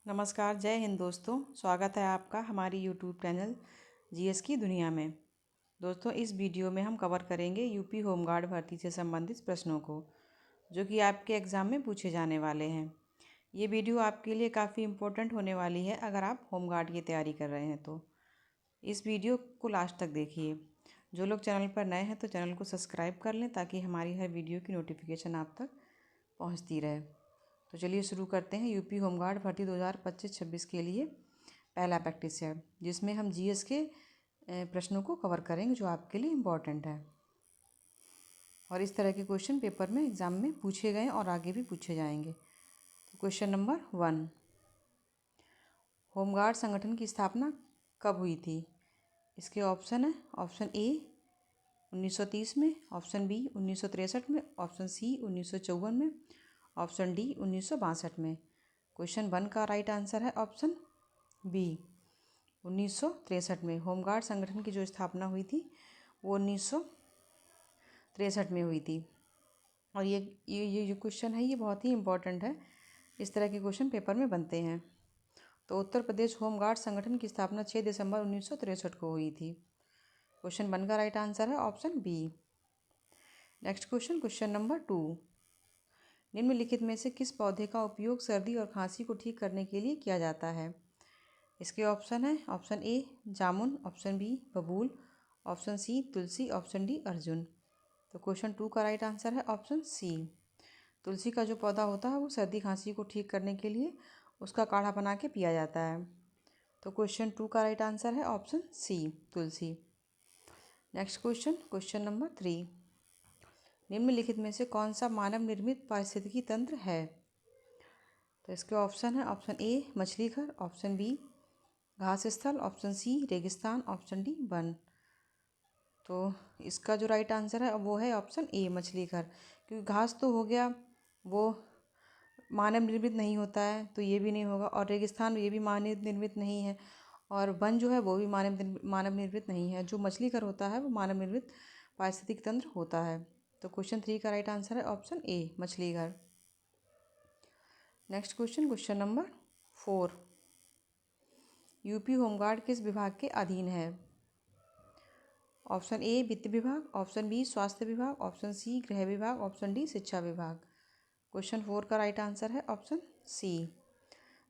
नमस्कार, जय हिंद दोस्तों। स्वागत है आपका हमारी यूट्यूब चैनल जीएस की दुनिया में। दोस्तों, इस वीडियो में हम कवर करेंगे यूपी होमगार्ड भर्ती से संबंधित प्रश्नों को, जो कि आपके एग्ज़ाम में पूछे जाने वाले हैं। ये वीडियो आपके लिए काफ़ी इम्पोर्टेंट होने वाली है अगर आप होमगार्ड की तैयारी कर रहे हैं तो। इस वीडियो को लास्ट तक देखिए। जो लोग चैनल पर नए हैं तो चैनल को सब्सक्राइब कर लें ताकि हमारी हर वीडियो की नोटिफिकेशन आप तक पहुँचती रहे। तो चलिए शुरू करते हैं यूपी होमगार्ड भर्ती 2025-26 के लिए पहला प्रैक्टिस सेट, जिसमें हम जीएस के प्रश्नों को कवर करेंगे जो आपके लिए इम्पोर्टेंट है। और इस तरह के क्वेश्चन पेपर में एग्ज़ाम में पूछे गए और आगे भी पूछे जाएंगे। तो क्वेश्चन नंबर 1, होमगार्ड संगठन की स्थापना कब हुई थी? इसके ऑप्शन है, ऑप्शन ए 1930 में, ऑप्शन बी 1963 में, ऑप्शन सी 1954 में, ऑप्शन डी 1962 में। क्वेश्चन 1 का राइट आंसर है ऑप्शन बी 1963 में। होमगार्ड संगठन की जो स्थापना हुई थी वो 1963 में हुई थी। और ये जो क्वेश्चन है ये बहुत ही इम्पोर्टेंट है। इस तरह के क्वेश्चन पेपर में बनते हैं। तो उत्तर प्रदेश होमगार्ड संगठन की स्थापना 6 दिसंबर 1963 को हुई थी। क्वेश्चन 1 का राइट आंसर है option B. Next question, question number 2, निम्नलिखित में से किस पौधे का उपयोग सर्दी और खांसी को ठीक करने के लिए किया जाता है? इसके ऑप्शन है, ऑप्शन ए जामुन, ऑप्शन बी बबूल, ऑप्शन सी तुलसी, ऑप्शन डी अर्जुन। तो क्वेश्चन 2 का राइट आंसर है ऑप्शन सी। तुलसी का जो पौधा होता है वो सर्दी खांसी को ठीक करने के लिए उसका काढ़ा बना के पिया जाता है। तो क्वेश्चन 2 का राइट आंसर है ऑप्शन सी, तुलसी। नेक्स्ट क्वेश्चन, क्वेश्चन नंबर 3, निम्नलिखित में से कौन सा मानव निर्मित पारिस्थितिकी तंत्र है? तो इसके ऑप्शन है, ऑप्शन ए मछली घर, ऑप्शन बी घास स्थल, ऑप्शन सी रेगिस्तान, ऑप्शन डी वन। तो इसका जो राइट आंसर है वो है ऑप्शन ए मछली घर, क्योंकि घास तो हो गया वो मानव निर्मित नहीं होता है तो ये भी नहीं होगा, और रेगिस्तान ये भी मानव निर्मित नहीं है, और वन जो है वो भी मानव निर्मित नहीं है। जो मछली घर होता है वो मानव निर्मित पारिस्थितिक तंत्र होता है। तो क्वेश्चन 3 का राइट आंसर है ऑप्शन ए मछली घर। Next question, question number 4, UP home guard किस विभाग के अधीन है? ऑप्शन ए वित्त विभाग, ऑप्शन बी स्वास्थ्य विभाग, ऑप्शन सी गृह विभाग, ऑप्शन डी शिक्षा विभाग। क्वेश्चन 4 का राइट आंसर है ऑप्शन सी।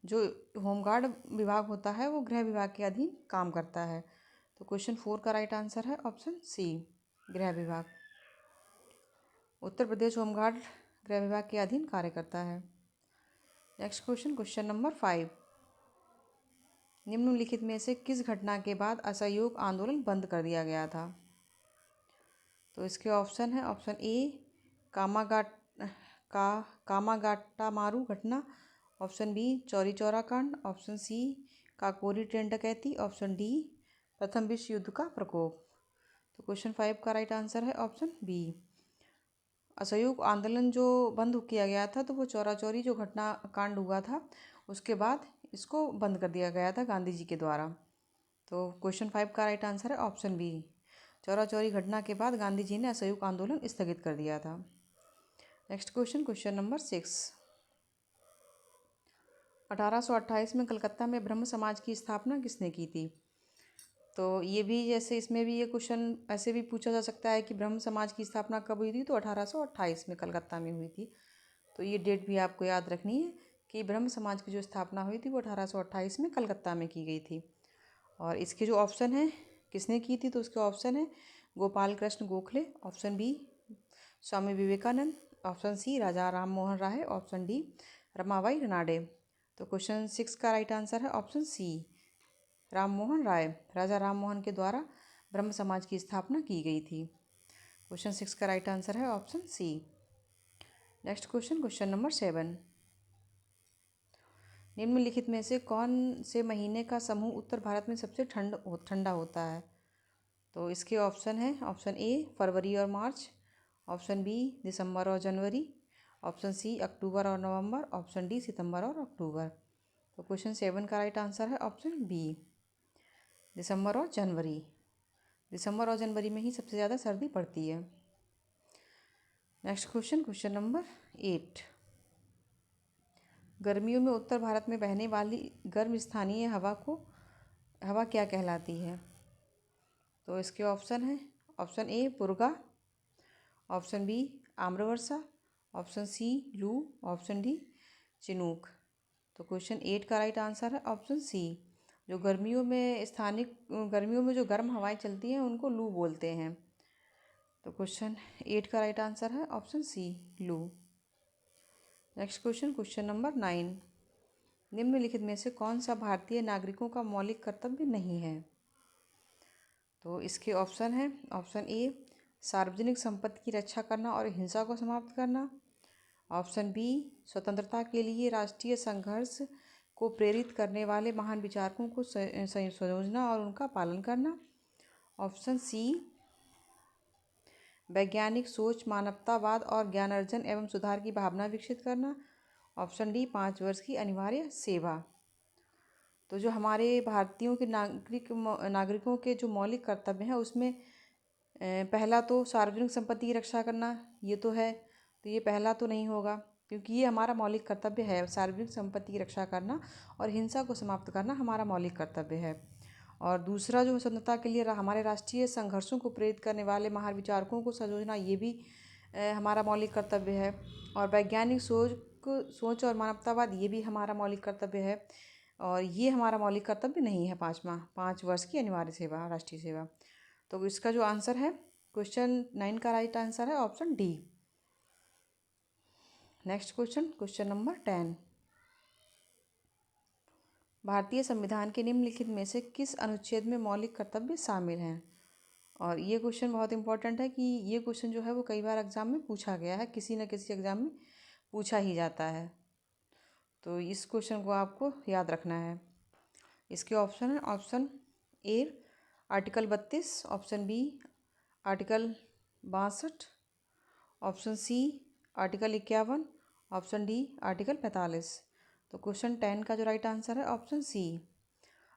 जो होमगार्ड विभाग होता है वो गृह विभाग के अधीन काम करता है। तो क्वेश्चन 4 का राइट आंसर है ऑप्शन सी, गृह विभाग। उत्तर प्रदेश होमगार्ड गृह विभाग के अधीन कार्य करता है। नेक्स्ट क्वेश्चन, क्वेश्चन नंबर 5, निम्नलिखित में से किस घटना के बाद असहयोग आंदोलन बंद कर दिया गया था? तो इसके ऑप्शन है, ऑप्शन ए कामागाटामारू घटना, ऑप्शन बी चौरी चौरा कांड, ऑप्शन सी काकोरी ट्रेन डकैती, ऑप्शन डी प्रथम विश्व युद्ध का प्रकोप। तो क्वेश्चन 5 का राइट आंसर है ऑप्शन बी। असहयोग आंदोलन जो बंद किया गया था तो वो चौरा चौरी जो घटना कांड हुआ था उसके बाद इसको बंद कर दिया गया था गांधी जी के द्वारा। तो क्वेश्चन 5 का राइट आंसर है ऑप्शन बी। चौरा चौरी घटना के बाद गांधी जी ने असहयोग आंदोलन स्थगित कर दिया था। नेक्स्ट क्वेश्चन, क्वेश्चन नंबर 6, 1828 में कलकत्ता में ब्रह्म समाज की स्थापना किसने की थी? तो ये भी जैसे इसमें भी ये क्वेश्चन ऐसे भी पूछा जा सकता है कि ब्रह्म समाज की स्थापना कब हुई थी, तो 1828 में कलकत्ता में हुई थी। तो ये डेट भी आपको याद रखनी है कि ब्रह्म समाज की जो स्थापना हुई थी वो 1828 में कलकत्ता में की गई थी। और इसके जो ऑप्शन है किसने की थी, तो उसके ऑप्शन है Gopal Krishna Gokhale, option B Swami Vivekananda, option C राजा राम मोहन राय, ऑप्शन डी रमाबाई रनाडे। तो क्वेश्चन 6 का राइट आंसर है ऑप्शन सी राम मोहन राय। राजा राम मोहन के द्वारा ब्रह्म समाज की स्थापना की गई थी। क्वेश्चन 6 का राइट आंसर है option C. Next question, question number 7, निम्नलिखित में से कौन से महीने का समूह उत्तर भारत में सबसे ठंडा होता है? तो इसके ऑप्शन है, ऑप्शन ए फरवरी और मार्च, ऑप्शन बी दिसंबर और जनवरी, ऑप्शन सी अक्टूबर और नवंबर, ऑप्शन डी सितंबर और अक्टूबर। तो क्वेश्चन 7 का राइट आंसर है ऑप्शन बी दिसंबर और जनवरी। दिसंबर और जनवरी में ही सबसे ज़्यादा सर्दी पड़ती है। नेक्स्ट क्वेश्चन, क्वेश्चन नंबर 8, गर्मियों में उत्तर भारत में बहने वाली गर्म स्थानीय हवा क्या कहलाती है? तो इसके ऑप्शन है, ऑप्शन ए पुरगा, ऑप्शन बी आम्रवर्षा, ऑप्शन सी लू, ऑप्शन डी चिनूक। तो क्वेश्चन 8 का राइट आंसर है ऑप्शन सी। जो गर्मियों में जो गर्म हवाएं चलती हैं उनको लू बोलते हैं। तो क्वेश्चन 8 का राइट आंसर है ऑप्शन सी लू। Next question, question number 9। निम्नलिखित में से कौन सा भारतीय नागरिकों का मौलिक कर्तव्य नहीं है? तो इसके ऑप्शन है, ऑप्शन ए सार्वजनिक संपत्ति की रक्षा करना और हिंसा को समाप्त करना, ऑप्शन बी स्वतंत्रता के लिए राष्ट्रीय संघर्ष को प्रेरित करने वाले महान विचारकों को संयोजना और उनका पालन करना, ऑप्शन सी वैज्ञानिक सोच, मानवतावाद और ज्ञानार्जन एवं सुधार की भावना विकसित करना, ऑप्शन डी 5 वर्ष की अनिवार्य सेवा। तो जो हमारे भारतीयों के नागरिकों के जो मौलिक कर्तव्य हैं उसमें पहला तो सार्वजनिक संपत्ति की रक्षा करना, ये तो है, तो ये पहला तो नहीं होगा क्योंकि ये हमारा मौलिक कर्तव्य है। सार्वजनिक संपत्ति की रक्षा करना और हिंसा को समाप्त करना हमारा मौलिक कर्तव्य है। और दूसरा जो स्वतंत्रता के लिए हमारे राष्ट्रीय संघर्षों को प्रेरित करने वाले महान विचारकों को संयोजना, ये भी हमारा मौलिक कर्तव्य है। और वैज्ञानिक सोच और मानवतावाद, ये भी हमारा मौलिक कर्तव्य है। और ये हमारा मौलिक कर्तव्य नहीं है पाँचवा, 5 वर्ष की अनिवार्य सेवा, राष्ट्रीय सेवा। तो इसका जो आंसर है क्वेश्चन 9 का राइट आंसर है option D. Next question, question number 10। भारतीय संविधान के निम्नलिखित में से किस अनुच्छेद में मौलिक कर्तव्य शामिल हैं? और ये क्वेश्चन बहुत इंपॉर्टेंट है कि ये क्वेश्चन जो है वो कई बार एग्जाम में पूछा गया है, किसी न किसी एग्जाम में पूछा ही जाता है। तो इस क्वेश्चन को आपको याद रखना है। इसके ऑप्शन है, option A article 32, option B article 62, option C article 51, option D article 45। तो क्वेश्चन 10 का जो राइट आंसर है ऑप्शन सी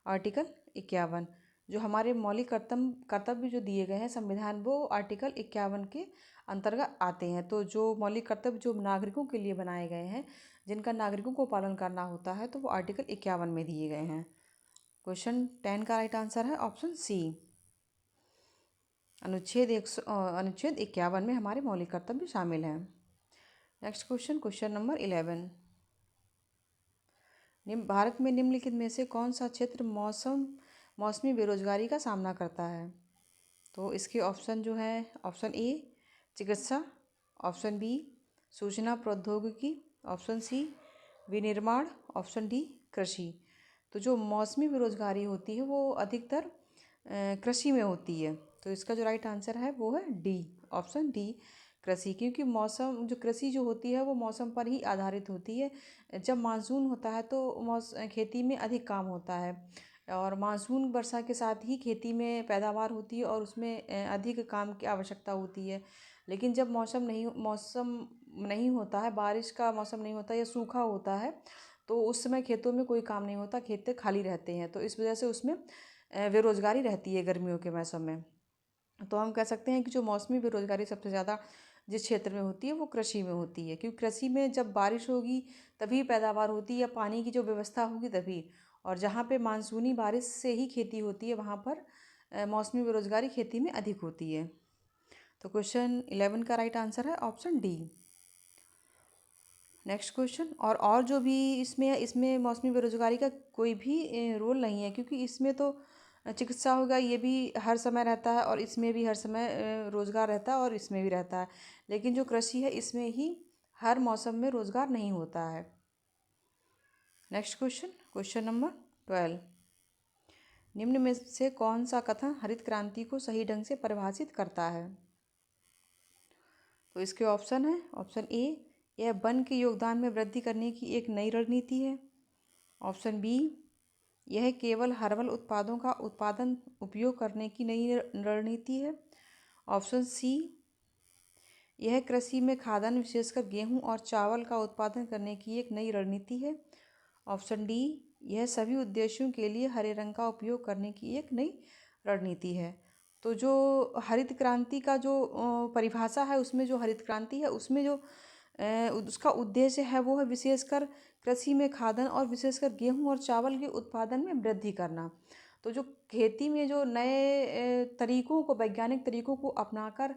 आर्टिकल 51। जो हमारे मौलिक कर्तव्य जो दिए गए हैं संविधान, वो आर्टिकल 51 के अंतर्गत आते हैं। तो जो मौलिक कर्तव्य जो नागरिकों के लिए बनाए गए हैं, जिनका नागरिकों को पालन करना होता है, तो वो आर्टिकल 51 में दिए गए हैं। क्वेश्चन 10 का राइट आंसर है ऑप्शन सी। अनुच्छेद 51 में हमारे मौलिक कर्तव्य शामिल हैं। Next question, question number 11। Bharat में निम्नलिखित में से कौन सा क्षेत्र मौसमी बेरोजगारी का सामना करता है? तो इसके ऑप्शन जो है, ऑप्शन ए चिकित्सा, ऑप्शन बी सूचना प्रौद्योगिकी, ऑप्शन सी विनिर्माण, ऑप्शन डी कृषि। तो जो मौसमी बेरोजगारी होती है वो अधिकतर कृषि में होती है। तो इसका जो राइट आंसर है वो है डी, ऑप्शन डी कृषि। क्योंकि कृषि जो होती है वो मौसम पर ही आधारित होती है। जब मानसून होता है तो खेती में अधिक काम होता है, और मानसून वर्षा के साथ ही खेती में पैदावार होती है और उसमें अधिक काम की आवश्यकता होती है। लेकिन जब मौसम नहीं होता है, बारिश का मौसम नहीं होता या सूखा होता है, तो उस समय खेतों में कोई काम नहीं होता, खेत खाली रहते हैं। तो इस वजह से उसमें बेरोजगारी रहती है गर्मियों के मौसम में। तो हम कह सकते हैं कि जो मौसमी बेरोजगारी सबसे ज़्यादा जिस क्षेत्र में होती है वो कृषि में होती है। क्योंकि कृषि में जब बारिश होगी तभी पैदावार होती है, या पानी की जो व्यवस्था होगी तभी। और जहाँ पे मानसूनी बारिश से ही खेती होती है वहाँ पर मौसमी बेरोजगारी खेती में अधिक होती है। तो क्वेश्चन 11 का राइट आंसर है ऑप्शन डी। नेक्स्ट क्वेश्चन, और जो भी इसमें मौसमी बेरोजगारी का कोई भी रोल नहीं है, क्योंकि इसमें तो चिकित्सा होगा, ये भी हर समय रहता है, और इसमें भी हर समय रोजगार रहता है, और इसमें भी रहता है। लेकिन जो कृषि है इसमें ही हर मौसम में रोजगार नहीं होता है। Next question, question number 12। निम्न में से कौन सा कथन हरित क्रांति को सही ढंग से परिभाषित करता है? तो इसके ऑप्शन है, ऑप्शन ए यह वन के योगदान में वृद्धि करने की एक नई रणनीति है, ऑप्शन बी यह केवल हर्बल उत्पादों का उपयोग करने की नई रणनीति है, ऑप्शन सी यह कृषि में खाद्यान्न विशेषकर गेहूं और चावल का उत्पादन करने की एक नई रणनीति है, ऑप्शन डी यह सभी उद्देश्यों के लिए हरे रंग का उपयोग करने की एक नई रणनीति है। तो जो हरित क्रांति का जो परिभाषा है, उसमें जो हरित क्रांति है उसमें जो उसका उद्देश्य है वो है विशेषकर कृषि में खाद्यान्न और विशेषकर गेहूं और चावल के उत्पादन में वृद्धि करना। तो जो खेती में जो नए तरीकों को, वैज्ञानिक तरीकों को अपनाकर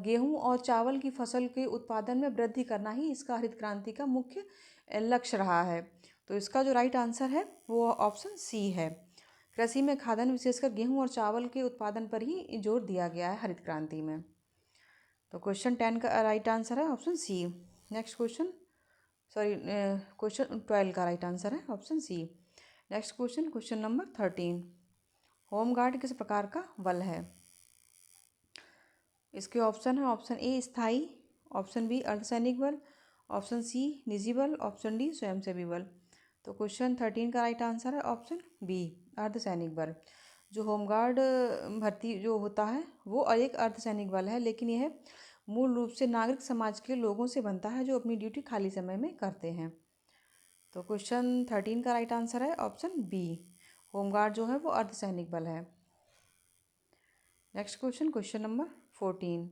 गेहूं और चावल की फसल के उत्पादन में वृद्धि करना ही इसका हरित क्रांति का मुख्य लक्ष्य रहा है। तो इसका जो राइट आंसर है वो ऑप्शन सी है। कृषि में खाद्यान्न विशेषकर गेहूं और चावल के उत्पादन पर ही जोर दिया गया है हरित क्रांति में। तो क्वेश्चन 10 का राइट आंसर है option C. Next question, sorry, question 12 का राइट आंसर है option C. Next question, question number 13, home guard किस प्रकार का बल है? इसके ऑप्शन है, ऑप्शन ए स्थायी, ऑप्शन बी अर्धसैनिक बल, ऑप्शन सी निजी बल, ऑप्शन डी स्वयंसेवी बल। तो क्वेश्चन 13 का राइट आंसर है ऑप्शन बी अर्धसैनिक बल। जो होमगार्ड भर्ती जो होता है वो एक अर्धसैनिक बल है, लेकिन यह मूल रूप से नागरिक समाज के लोगों से बनता है जो अपनी ड्यूटी खाली समय में करते हैं। तो क्वेश्चन 13 का राइट आंसर है ऑप्शन बी, होमगार्ड जो है वो अर्धसैनिक बल है। Next question, question number 14,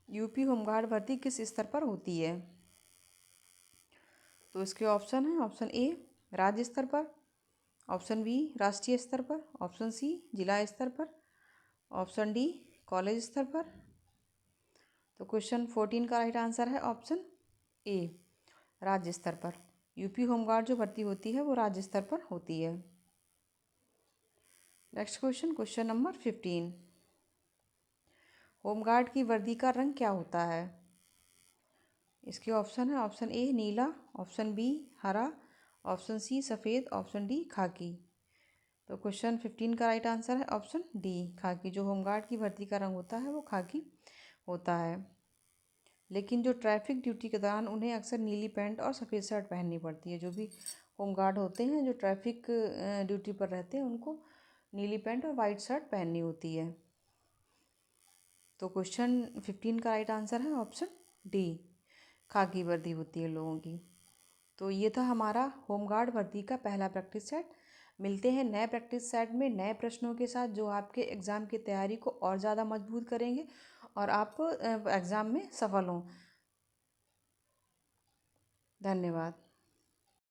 UP home guard भर्ती किस स्तर पर होती है? तो इसके ऑप्शन है, ऑप्शन ए राज्य स्तर पर, ऑप्शन बी राष्ट्रीय स्तर पर, ऑप्शन सी जिला स्तर पर, ऑप्शन डी कॉलेज स्तर पर। तो क्वेश्चन 14 का राइट आंसर है ऑप्शन ए राज्य स्तर पर। यूपी होमगार्ड जो भर्ती होती है वो राज्य स्तर पर होती है। Next question, question number 15, home guard की वर्दी का रंग क्या होता है? इसके ऑप्शन है, ऑप्शन ए नीला, ऑप्शन बी हरा, ऑप्शन सी सफ़ेद, ऑप्शन डी खाकी। तो क्वेश्चन 15 का राइट आंसर है ऑप्शन डी खाकी। जो होमगार्ड की भर्ती का रंग होता है वो खाकी होता है, लेकिन जो ट्रैफिक ड्यूटी के दौरान उन्हें अक्सर नीली पैंट और सफ़ेद शर्ट पहननी पड़ती है। जो भी होमगार्ड होते हैं जो ट्रैफिक ड्यूटी पर रहते हैं उनको नीली पैंट और वाइट शर्ट पहननी होती है। तो क्वेश्चन 15 का राइट आंसर है ऑप्शन डी खाकी वर्दी होती है लोगों की। तो ये था हमारा होमगार्ड वर्दी का पहला प्रैक्टिस सेट। मिलते हैं नए प्रैक्टिस सेट में नए प्रश्नों के साथ जो आपके एग्ज़ाम की तैयारी को और ज़्यादा मजबूत करेंगे और आप एग्ज़ाम में सफल हों। धन्यवाद।